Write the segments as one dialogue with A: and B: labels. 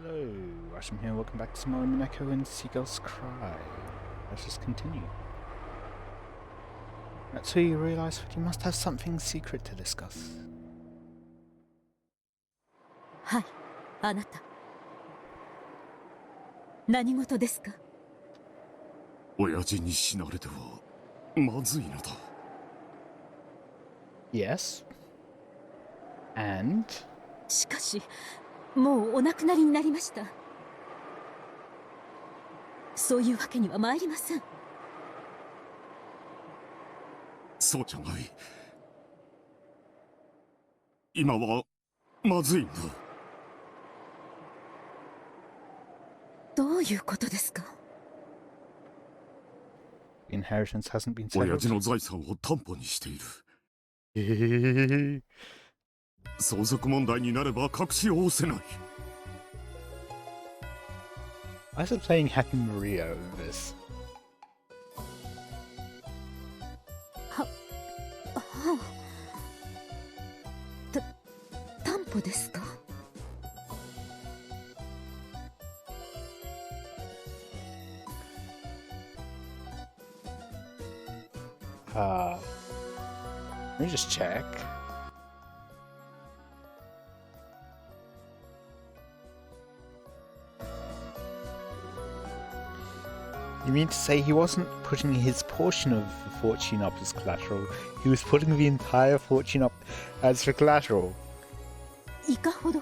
A: Hello, Watem here, welcome back to some more Umineko When They Cry. Let's just continue. That's where you realise that you must have something secret to discuss.
B: Hi, あなた。何事ですか?
C: 親父に死なれてはまずいのだ。
A: Yes. And?
B: しかし、もうお亡くなりになりました。そういうわけには参りません。
C: そうじゃない。今はまずいんだ。
A: どういうことですか? Inheritance hasn't been settled.
C: 親父の財産を担保にしている。相続問題になれば隠しようせない。
A: I was playing Happy Maria over this.
B: 担保ですか?
A: Let me just check. You mean to say he wasn't putting his portion of the fortune up as collateral, he was putting the entire fortune up as for collateral?
B: いかほど?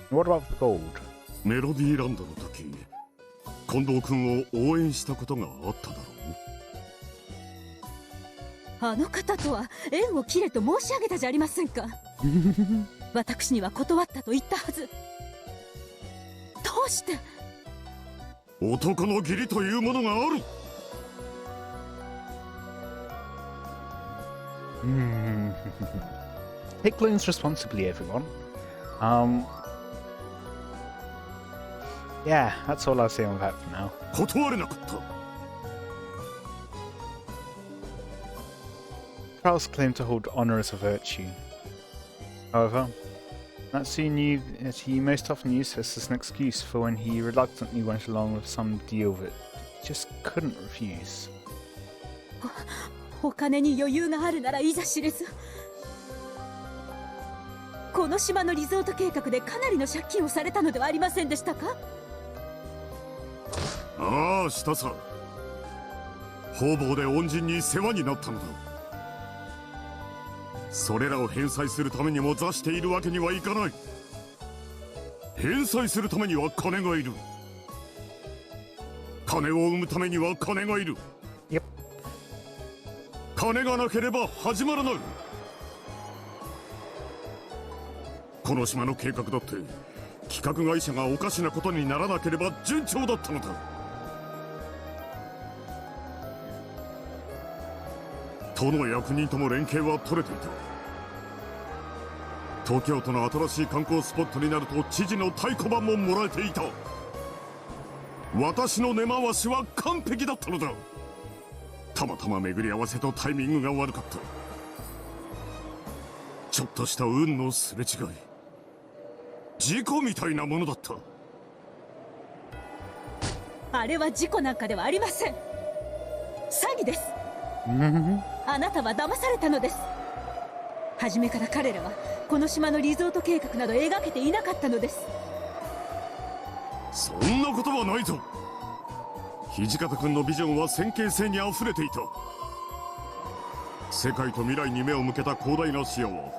A: What about the gold?
C: メロディーランドの時、近藤君を応援したことがあっただろう。
B: あの方とは縁を切れと申し上げたじゃありませんか。私には断ったと言ったはず。どうして?
C: 男の義理というものがある。
A: Take loans responsibly, everyone. Yeah, that's all I'll say on that for now.
C: 断れなかった。
A: Charles claimed to hold honor as a virtue. However, Natsu knew that he most often used this as an excuse for when he reluctantly went along with some deal that he just couldn't refuse.
B: お金に余裕があるならいざ知れず。この島のリゾート計画でかなりの借金をされたのではありませんでしたか?
C: ああ、したさ。方々で恩人に世話になったのだ。それらを返済するためにも座しているわけにはいかない。返済するためには金がいる。金を生むためには金がいる。
A: Yep.
C: 金がなければ始まらない。この島の計画だって企画会社がおかしなことにならなければ順調だったのだ。都の役人とも連携は取れていた。東京都の新しい観光スポットになると知事の太鼓判ももらえていた。私の根回しは完璧だったのだ。たまたま巡り合わせとタイミングが悪かった。ちょっとした運のすれ違い、事故みたいなものだった。
B: あれは事故なんかではありません。詐欺です。あなたは騙されたのです。初めから彼らはこの島のリゾート計画など描けていなかったのです。
C: そんなことはないぞ。土方君のビジョンは先見性にあふれていた。世界と未来に目を向けた広大な視野は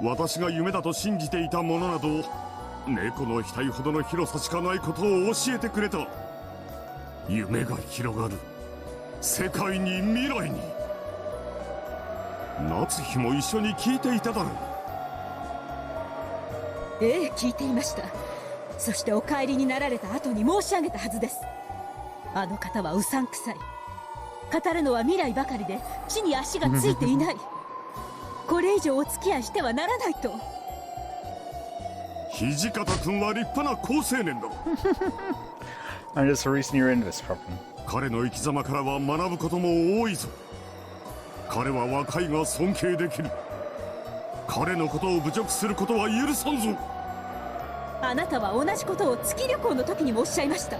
C: 私が夢だと信じていたものなど猫の額ほどの広さしかないことを教えてくれた。夢が広がる世界に未来に。夏日も一緒に聞いていただろう。
B: ええ、聞いていました。そしてお帰りになられた後に申し上げたはずです。あの方はうさんくさい。語るのは未来ばかりで地に足がついていない。これ以上お付き合いしてはならないと。
C: 土方君は立派な好青年だ。
A: And there's a reason you're in this problem.
C: 彼の生き様からは学ぶことも多いぞ。彼は若いが尊敬できる。彼のことを侮辱することは許さんぞ。
B: あなたは同じことを月旅行の時にもおっしゃいました。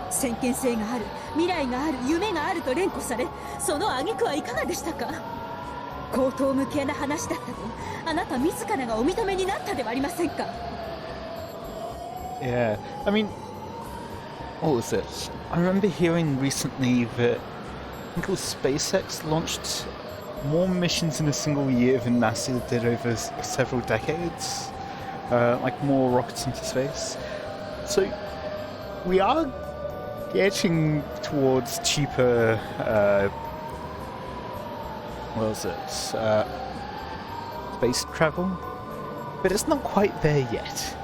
B: 先見性がある、未来がある、夢があると連呼され、その挙句はいかがでしたか。荒唐無稽な話だったとあなた自らがお認めになったではありませんか。
A: Yeah, I mean, what was it? I remember hearing recently that I think it was SpaceX launched more missions in a single year than NASA did over several decades. Like more rockets into space. So we are getting towards cheaper, what was it? Space travel, but it's not quite there yet.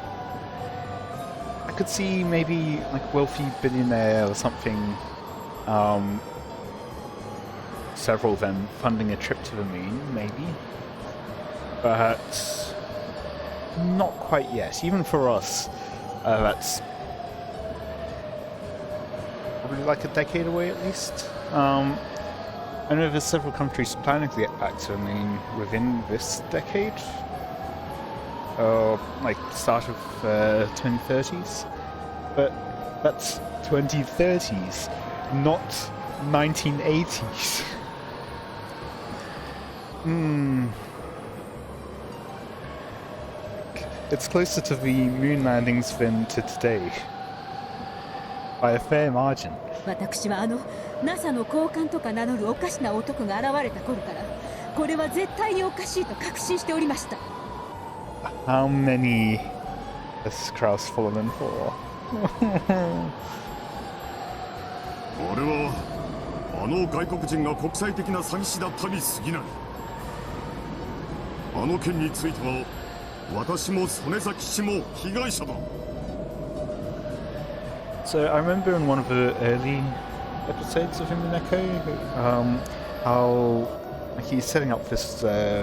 A: I could see maybe like wealthy billionaire or something, several of them funding a trip to the moon, maybe, but not quite yet. Even for us, that's probably like a decade away at least. I know there's several countries planning to get back to the moon within this decade, like start of 2030s, but that's 2030s, not 1980s. It's closer to the moon landings than to today, by a fair margin.
B: 私はNASA の高官とか名乗るおかしな男が現れた頃からこれは絶対におかしいと確信しておりました。
A: How many has Kraus fallen for?
C: 俺はあの外国人が国際的な詐欺師だったに過ぎない。あの件については私も曽根崎氏も被害者だ。
A: So I remember in one of the early episodes of Umineko, how he's setting up this, like,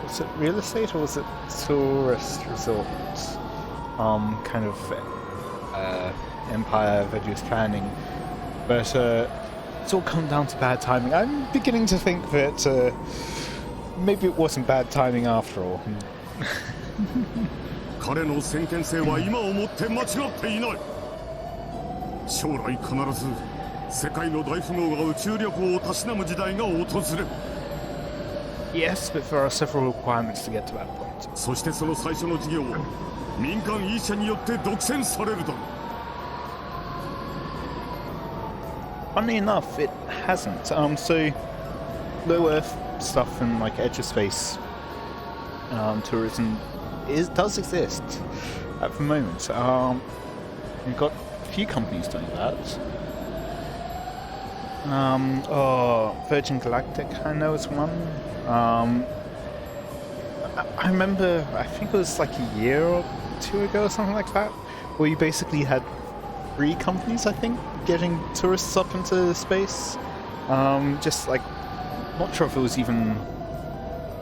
A: was it real estate or was it tourist resort, kind of empire that he was planning, but it's all come down to bad timing. I'm beginning to think that maybe it wasn't bad timing after all.
C: 彼の先見性は今をもって間違っていない。将来必ず世界の大富豪が宇宙旅行をたしなむ時代が訪れる。
A: Yes, but there are several requirements to get to that point.
C: そしてその最初の事業は民間医者によって独占されるだろう。
A: Funnily enough, it hasn't. So low Earth stuff and like edge of space tourism does exist at the moment. We've got a few companies doing that. Virgin Galactic, I know, is one. I remember, I think it was like a year or two ago or something like that, where you basically had 3 companies, I think, getting tourists up into space. Just like, not sure if it was even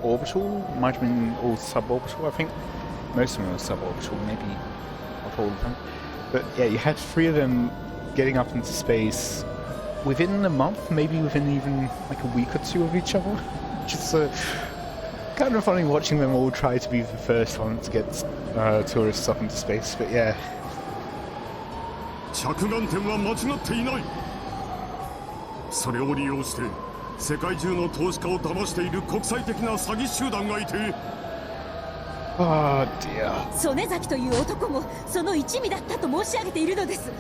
A: orbital, might have been all suborbital. I think most of them were suborbital, maybe not all of them. But yeah, you had 3 of them getting up into space within a month, maybe within even like a week or 2 of each other. Just kind of funny watching them all try to be the first one to get tourists up into space, but yeah.
C: 着眼点は間違っていない。それを利用して世界中の投資家を騙している国際的な詐欺集団がいて。
A: Oh dear.
B: 曽根崎という男もその一味だったと申し上げているのです。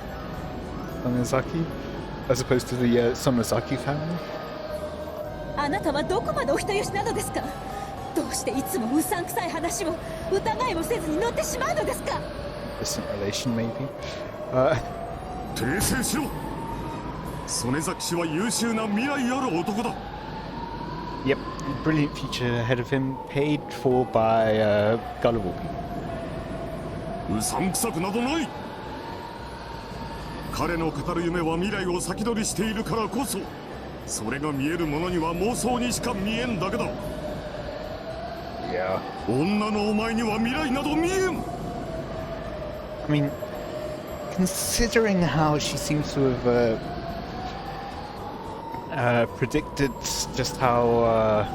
A: Sonozaki? As opposed to the Sonozaki family?
B: あなたはどこまでお人よしなのですか。どうしていつもうさんくさい話を疑いもせずに乗ってしまうのですか。
A: Distant relation, maybe?
C: 訂正しろ。曽根崎氏は優秀な未来ある男だ。
A: Yep, brilliant future ahead of him, paid for by gullible people.
C: うさんくさくなどない。彼の語る夢は未来を先取りしているからこそ、それが見えるものには妄想にしか見えんだけだ。
A: Yeah.
C: 女のお前には未来など見えん。
A: I mean, considering how she seems to have predicted just how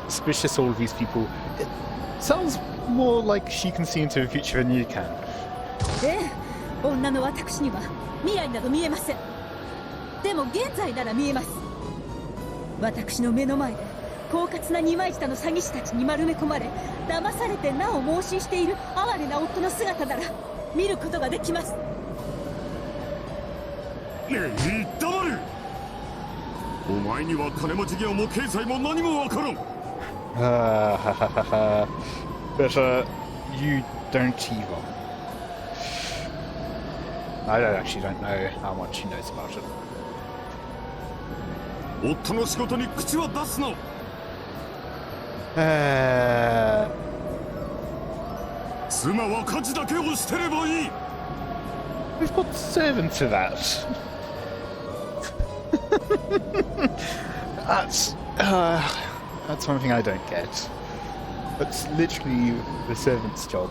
A: suspicious all of these people. It sounds more like she can see into the future than you can.
B: ええ、女の私には未来など見えません。でも現在なら見えます。私の目の前で狡猾な二枚舌の詐欺師たちに丸め込まれ、騙されてなお妄信している哀れな夫の姿なら見ることができます。
C: 黙れ。お前には金持ち業も経済も何もわからん。
A: But you don't either. I actually don't know how much she knows about it.
C: 夫の仕事に口は出すな。妻は家事だけをしてればいい。
A: We've got servants to that. That's one thing I don't get. That's literally the servant's job.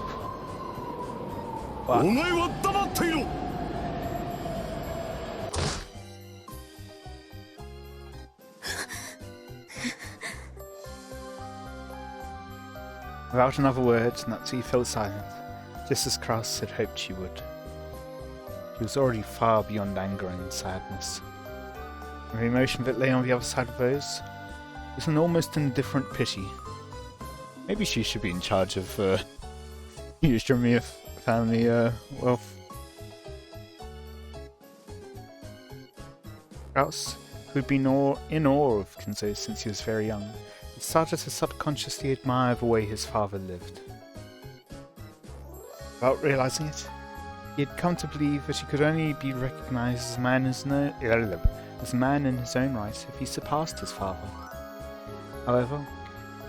C: お前は黙っていろ。
A: Without another word, Natsuki fell silent, just as Kraus had hoped she would. She was already far beyond anger and sadness. The emotion that lay on the other side of those was an almost indifferent pity. Maybe she should be in charge of Ushimiya family wealth. Kraus, who'd been in awe of Kinzo since he was very young, had started to subconsciously admire the way his father lived. Without realizing it, he had come to believe that he could only be recognized as a man in his own right if he surpassed his father. However,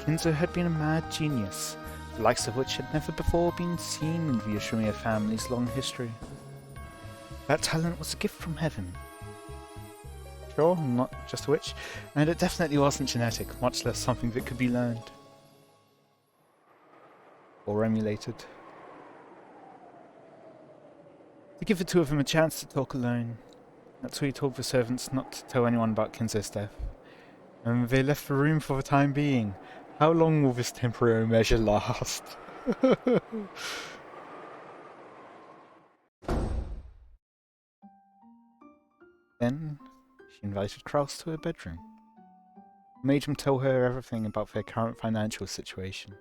A: Kinzo had been a mad genius, the likes of which had never before been seen in the Ushimiya family's long history. That talent was a gift from heaven. Sure, I'm not just a witch, and it definitely wasn't genetic, much less something that could be learned. Or emulated. To give the two of them a chance to talk alone, Natsui told the servants not to tell anyone about Kinzo's death, and they left the room for the time being. How long will this temporary measure last? Then, she invited Kraus to her bedroom, made him tell her everything about their current financial situation.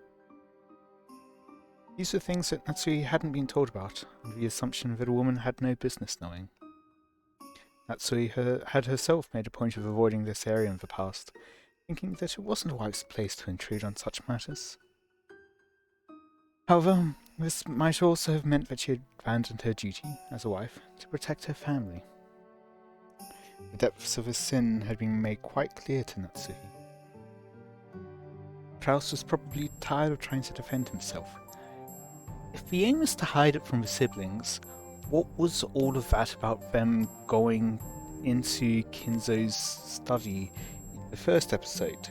A: These were things that Natsui hadn't been told about, under the assumption that a woman had no business knowing. Natsui had herself made a point of avoiding this area in the past, thinking that it wasn't a wife's place to intrude on such matters. However, this might also have meant that she had abandoned her duty, as a wife, to protect her family. The depths of his sin had been made quite clear to Natsui. Kraus was probably tired of trying to defend himself. If the aim is to hide it from the siblings, what was all of that about them going into Kinzo's study in the first episode?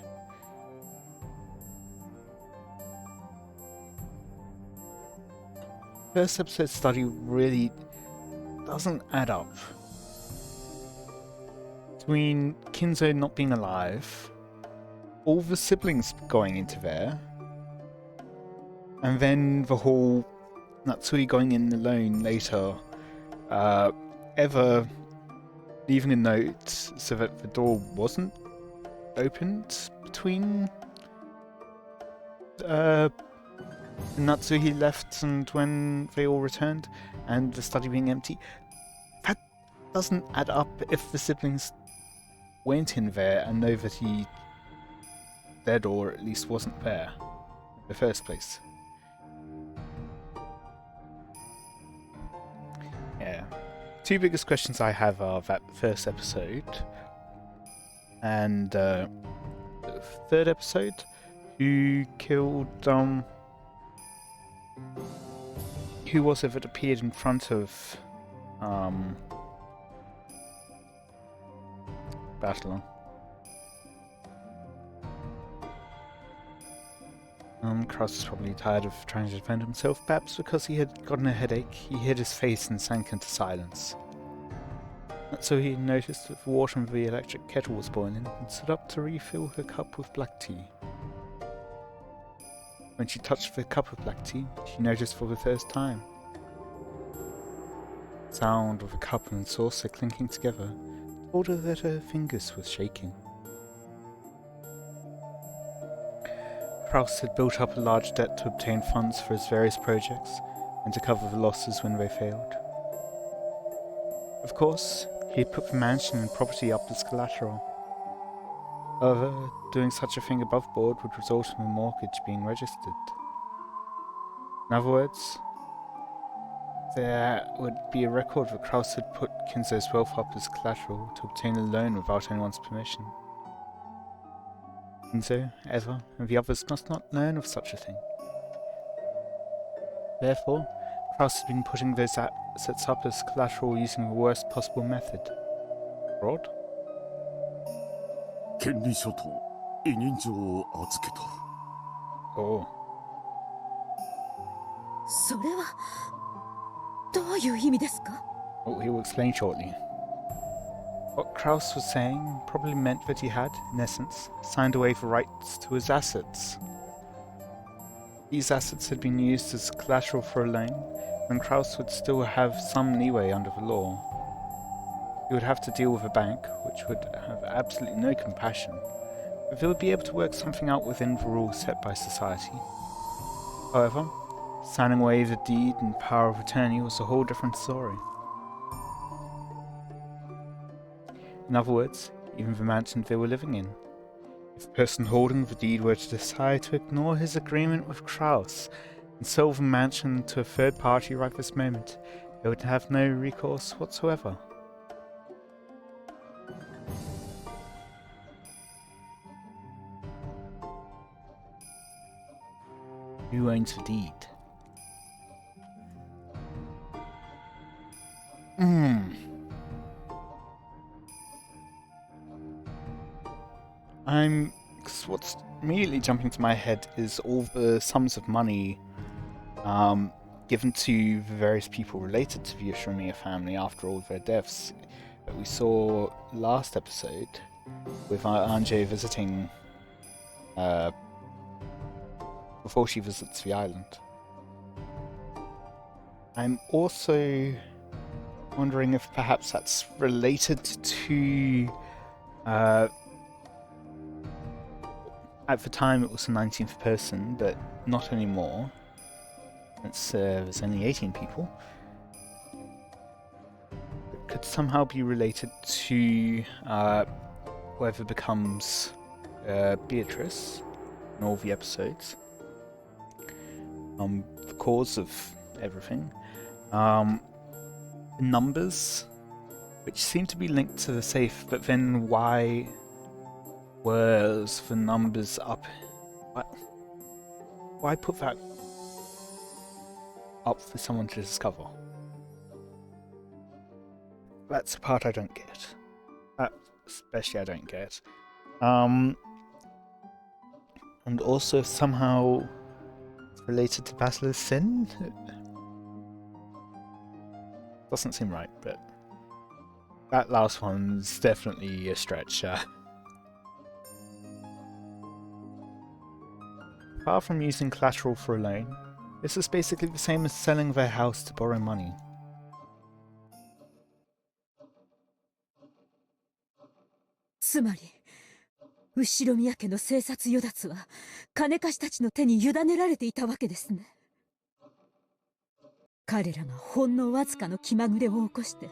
A: First episode study really doesn't add up. Between Kinzo not being alive, all the siblings going into there, and then the whole Natsui going in alone later, Eva leaving a note so that the door wasn't opened between Natsui left and when they all returned, and the study being empty. That doesn't add up if the siblings went in there and know that he dead or at least wasn't there in the first place. Yeah. Two biggest questions I have are that first episode and the third episode. Who killed who was it that appeared in front of Battlon? Kraus was probably tired of trying to defend himself, perhaps because he had gotten a headache. He hid his face and sank into silence. So he noticed that the water in the electric kettle was boiling and stood up to refill her cup with black tea. When she touched the cup of black tea, she noticed for the first time the sound of a cup and saucer clinking together told her that her fingers were shaking. Kraus had built up a large debt to obtain funds for his various projects and to cover the losses when they failed. Of course, he had put the mansion and property up as collateral. However, doing such a thing above board would result in the mortgage being registered. In other words, there would be a record that Kraus had put Kinzo's wealth up as collateral to obtain a loan without anyone's permission. Kinzo, Eva, and the others must not learn of such a thing. Therefore, Kraus had been putting those assets up as collateral using the worst possible method. Fraud?
C: 権利書と委任状を預けた。
A: Oh.
B: それはどういう意味ですか？
A: Well, he will explain shortly. What Kraus was saying probably meant that he had, in essence, signed away the rights to his assets. These assets had been used as collateral for a loan, and Kraus would still have some leeway under the law. He would have to deal with a bank, which would have absolutely no compassion, but they would be able to work something out within the rules set by society. However, signing away the deed and power of attorney was a whole different story. In other words, even the mansion they were living in. If the person holding the deed were to decide to ignore his agreement with Kraus and sell the mansion to a third party right this moment, they would have no recourse whatsoever. Who owns the deed? What's immediately jumping to my head is all the sums of money given to the various people related to the Yoshimiya family after all their deaths that we saw last episode with Anjay visiting before she visits the island. I'm also wondering if perhaps that's related to at the time it was the 19th person, but not anymore. There's only 18 people. It could somehow be related to whoever becomes Beatrice in all the episodes. The cause of everything. Numbers, which seem to be linked to the safe, but then why was the numbers up? Why put that up for someone to discover? That's the part I don't get. That especially I don't get. And also somehow it's related to Basile's sin? Doesn't seem right, but that last one's definitely a stretch. Apart from using collateral for a loan, this is basically the same as selling their house to borrow money.
B: Tsumaри, 後宮家の生殺与奪は金貸したちの手に委ねられていたわけですね。彼らがほんのわずかの気まぐれを起こして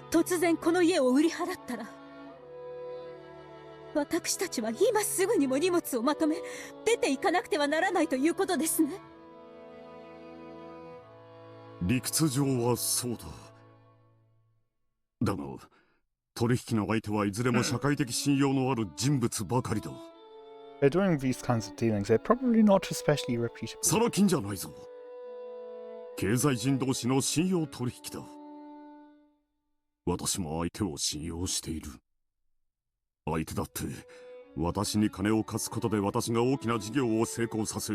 B: 突然この家を売り払ったら、私たちは今すぐにも荷物をまとめ出て行かなくてはならないということですね。
C: 理屈上はそうだ。だが取引の相手はいずれも社会的信用のある人物ばかりだ。
A: They're doing these kinds of dealings. They're probably not especially reputable.
C: サラ金じゃないぞ。経済人同士の信用取引だ。私も相手を信用している。相手だって私に金を貸すことで私が大きな事業を成功させ、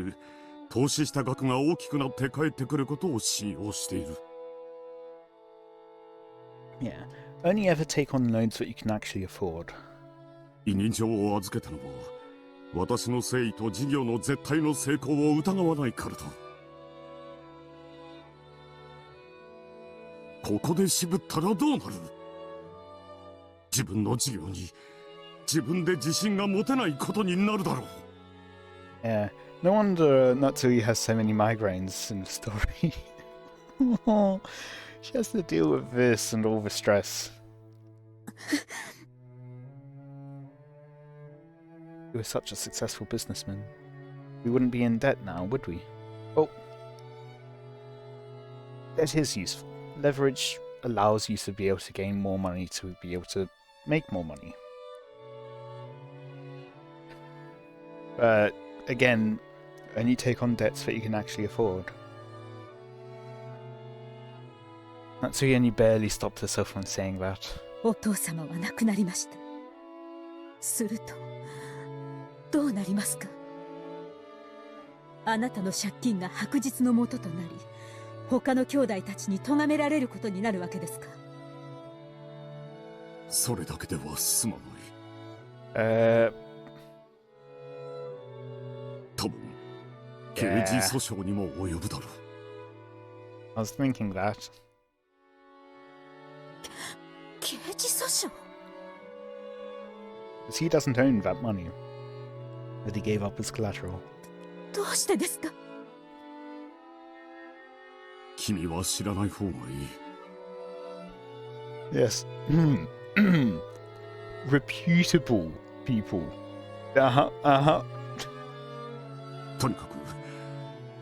C: 投資した額が大きくなって帰ってくることを信用している。
A: Yeah, only ever take on loans that you can actually afford.
C: 委任状を預けたのは私の誠意と事業の絶対の成功を疑わないからだ。ここで渋ったらどうなる？自分の事業に自分で自信が持てないことになるだろう。
A: Yeah, no wonder Natsui has so many migraines in the story. She has to deal with this and all the stress. You were such a successful businessman. We wouldn't be in debt now, would we? Well, debt is useful. Leverage allows you to be able to gain more money to be able to make more money. But again, only take on debts that you can actually afford. Natsui only barely stopped herself from saying that.
B: お父様は亡くなりました。するとどうなりますか？あなたの借金が白日の元となり、他の兄弟たちに咎められることになるわけですか？
C: それだけでは済まない。多分刑事訴訟にも及ぶだろう。
A: I was thinking that.
B: 刑事訴訟？
A: Because he doesn't own that money that he gave up as collateral.
B: どうしてですか？
C: 君は知らない方がいい。
A: Yes. Reputable people.
C: とにかく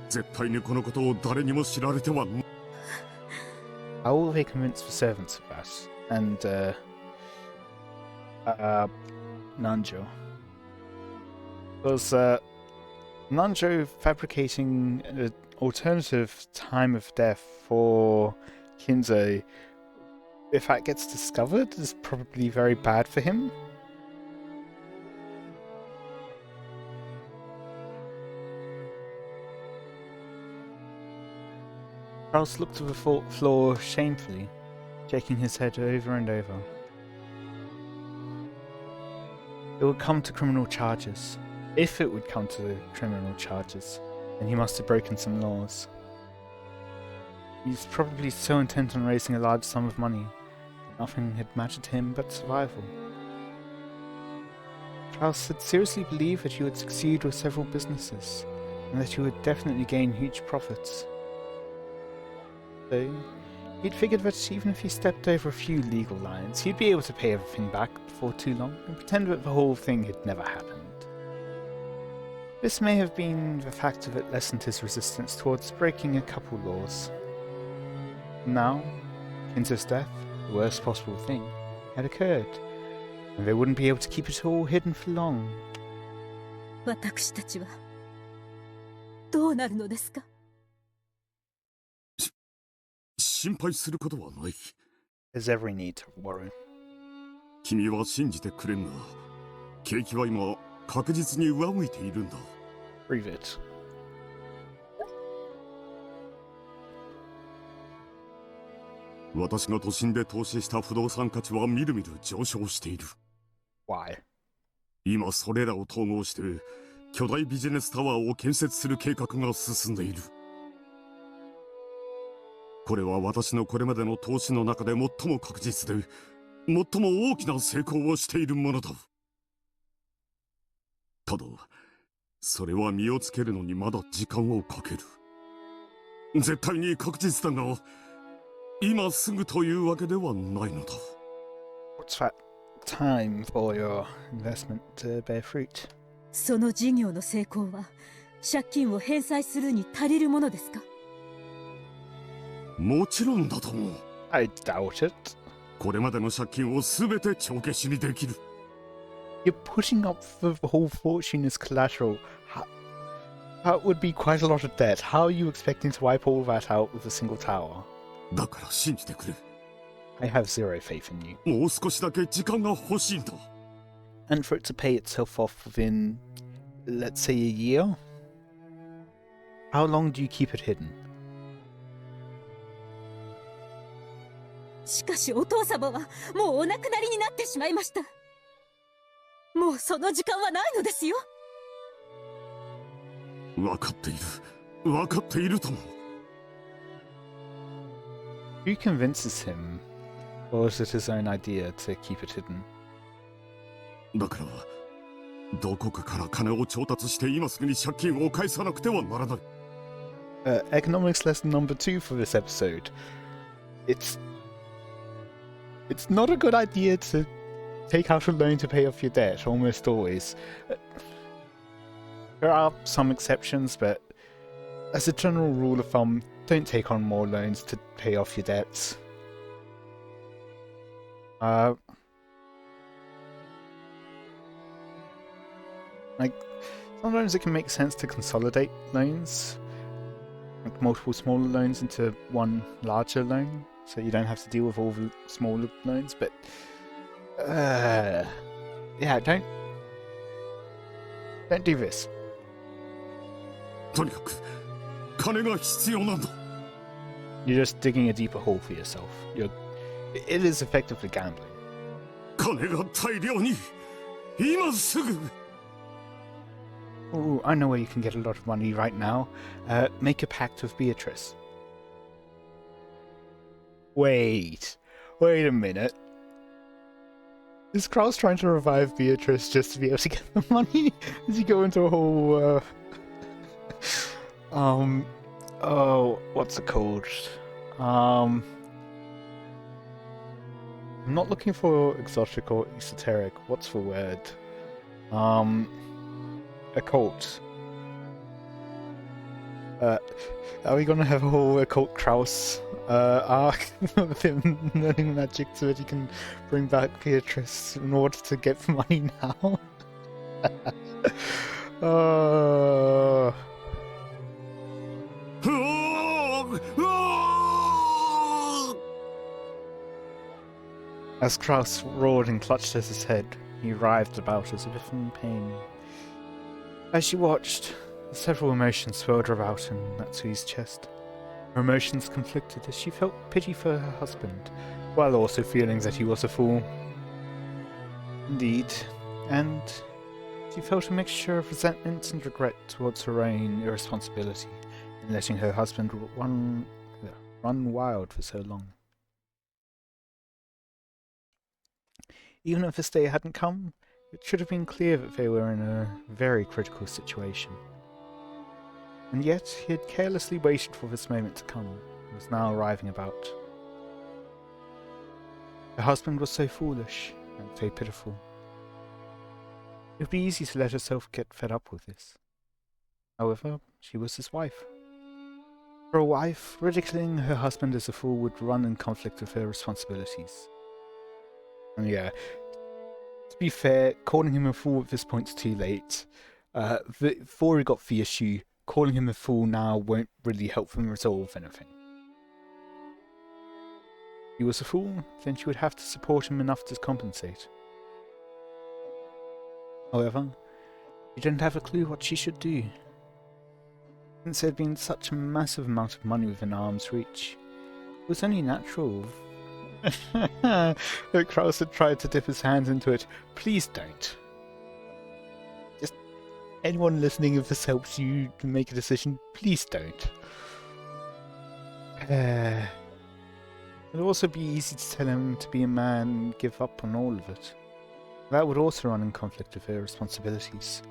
C: 絶対にこのことを誰にも知られては。
A: How will they convince the servants of that? And Nanjo. Was Nanjo fabricating an alternative time of death for Kinzo? If that gets discovered, is probably very bad for him. Charles looked to the floor shamefully, shaking his head over and over. It would come to criminal charges. If it would come to criminal charges, then he must have broken some laws. He's probably so intent on raising a large sum of money that nothing had mattered to him but survival. Charles had seriously believed that he would succeed with several businesses, and that he would definitely gain huge profits. So, he'd figured that even if he stepped over a few legal lines, he'd be able to pay everything back before too long and pretend that the whole thing had never happened. This may have been the factor that lessened his resistance towards breaking a couple laws. Now, Kinzo's death, the worst possible thing, had occurred, and they wouldn't be able to keep it all hidden for long.
B: 私たちはどうなるのですか？
C: 心配することはない。
A: There's every need to worry.
C: 君は信じてくれんが、景気は今確実に上向いているんだ。
A: Prove it.
C: 私が都心で投資した不動産価値はみるみる上昇している。
A: Why?
C: 今それらを統合して巨大ビジネスタワーを建設する計画が進んでいる。これは私のこれまでの投資の中で最も確実で最も大きな成功をしているものだ。ただそれは実をつけるのにまだ時間をかける。絶対に確実だが今すぐというわけではないのだ。
A: What's that time for your investment to bear fruit?
B: その事業の成功は借金を返済するに足りるものですか？
C: もちろんだと思う。
A: I doubt it.
C: これまでの借金をすべて帳消しにできる。
A: You're putting up the whole fortune as collateral. That would be quite a lot of debt. How are you expecting to wipe all that out with a single tower?
C: だから信じてくれ。
A: I have zero faith in you.
C: もう少しだけ時間が欲しいんだ。
A: And for it to pay itself off within, let's say, a year? How long do you keep it hidden?
B: しかしお父様はもうお亡くなりになってしまいました。もうその時間はないのですよ。
C: 分かっている。分かっているとも。
A: Who convinces him, or is it his own idea to keep it hidden?
C: だからどこかから金を調達して今すぐに借金を返さなくてはならない。
A: Economics lesson number 2 for this episode. It's not a good idea to take out a loan to pay off your debt, almost always. There are some exceptions, but as a general rule of thumb, don't take on more loans to pay off your debts. Like, sometimes it can make sense to consolidate loans, like multiple smaller loans into one larger loan, so you don't have to deal with all the smaller loans, but yeah, don't do this.
C: とにかく金が必要なんだ。
A: You're just digging a deeper hole for yourself. It is effectively gambling.
C: 金が大量に今すぐ。
A: Oh, I know where you can get a lot of money right now. Make a pact with Beatrice. Wait a minute. Is Kraus trying to revive Beatrice just to be able to get the money? Does he go into a whole, oh, what's it called? I'm not looking for exotic or esoteric. What's the word? Occult. Are we gonna have a whole occult Kraus arc of him learning magic so that he can bring back Beatrice in order to get the money now? As Kraus roared and clutched at his head, he writhed about as if in pain. As she watched, several emotions swirled about in Natsui's chest. Her emotions conflicted as she felt pity for her husband, while also feeling that he was a fool. Indeed, and she felt a mixture of resentment and regret towards her own irresponsibility in letting her husband run wild for so long. Even if this day hadn't come, it should have been clear that they were in a very critical situation. And yet, he had carelessly waited for this moment to come, and was now arriving about. Her husband was so foolish, and so pitiful. It would be easy to let herself get fed up with this. However, she was his wife. For a wife, ridiculing her husband as a fool would run in conflict with her responsibilities. And yeah, to be fair, calling him a fool at this point's too late. Before he got the issue, calling him a fool now won't really help them resolve anything. If he was a fool, then she would have to support him enough to compensate. However, she didn't have a clue what she should do. Since there had been such a massive amount of money within arm's reach, it was only natural that Kraus had tried to dip his hands into it. Please don't. Just anyone listening, if this helps you to make a decision, please don't. It'd also be easy to tell him to be a man and give up on all of it. That would also run in conflict with her responsibilities.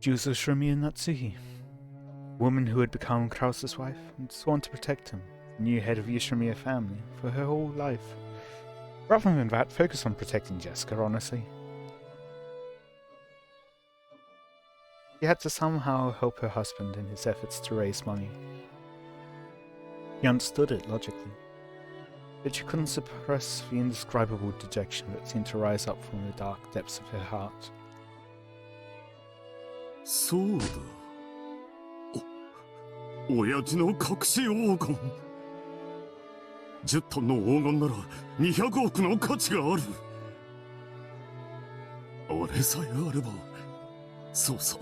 A: She was Ushirimi Natsuhi, a woman who had become Kraus's wife and sworn to protect him, the new head of the Ushirimi family, for her whole life. Rather than that, focus on protecting Jessica, honestly. She had to somehow help her husband in his efforts to raise money. He understood it logically, but she couldn't suppress the indescribable dejection that seemed to rise up from the dark depths of her heart.
C: そうだ。親父の隠し黄金。10トンの黄金なら200億の価値がある。あれさえあれば、そうそう、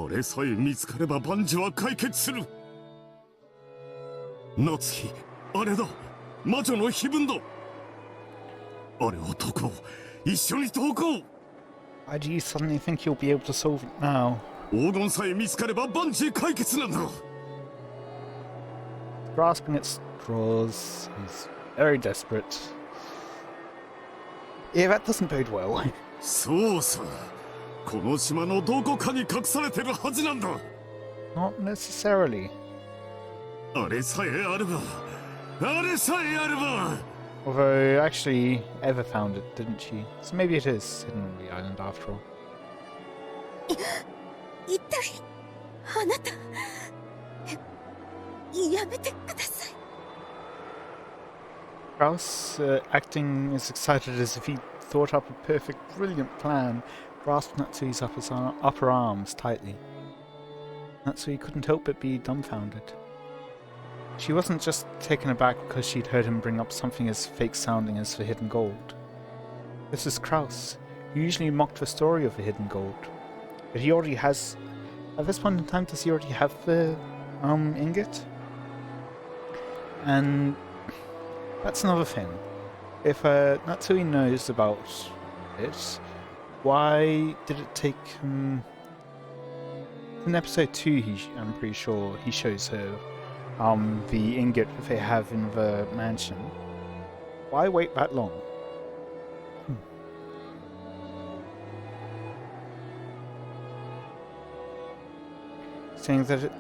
C: あれさえ見つかれば万事は解決する。夏日、あれだ、魔女の碑文だ。あれを解こう、一緒に解こう。
A: Why do you suddenly think you'll be able to solve it now?
C: 黄金さえ見つかれば万事解決なんだ。
A: Grasping at straws, he's very desperate. Yeah, that doesn't bode well.
C: そうさ、この島のどこかに隠されてるはずなんだ。
A: Not necessarily.
C: あれさえあれば、あれさえあれば。
A: Although, actually, Eva found it, didn't she? So maybe it is hidden on the island after all.
B: 一体あなたやめてください。
A: Kraus, acting as excited as if he'd thought up a perfect, brilliant plan, grasped Natsui's upper arms tightly. Natsui couldn't help but be dumbfounded. She wasn't just taken aback because she'd heard him bring up something as fake-sounding as the hidden gold. This is Kraus, who usually mocked the story of the hidden gold. But he already has... At this point in time, does he already have the ingot? And that's another thing. If Natsui knows about it, why did it take him... In episode 2, I'm pretty sure he shows her the ingot that they have in the mansion. Why wait that long? Saying that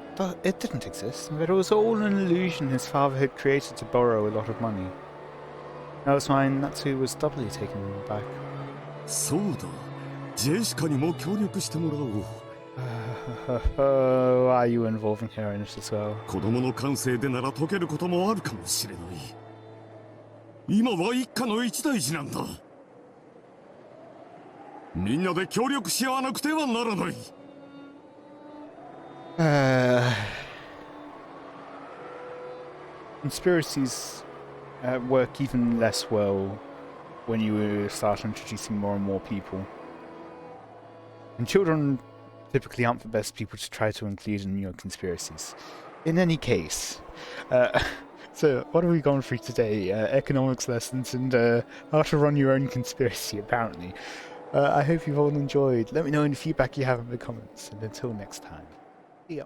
A: it didn't exist, and that it was all an illusion his father had created to borrow a lot of money. That was why Natsui was doubly taken aback.
C: そうだ、ジェシカにも協力してもらおう。
A: Why are you involving her in it as well?
C: 子供の感性でなら解けることもあるかもしれない。今は一家の一大事なんだ。みんなで協力し合わなくてはならない。
A: Conspiracies work even less well when you start introducing more and more people. And children typically aren't the best people to try to include in your conspiracies. In any case, so what have we gone through today? Economics lessons and how to run your own conspiracy, apparently. I hope you've all enjoyed. Let me know any feedback you have in the comments, and until next time, see ya.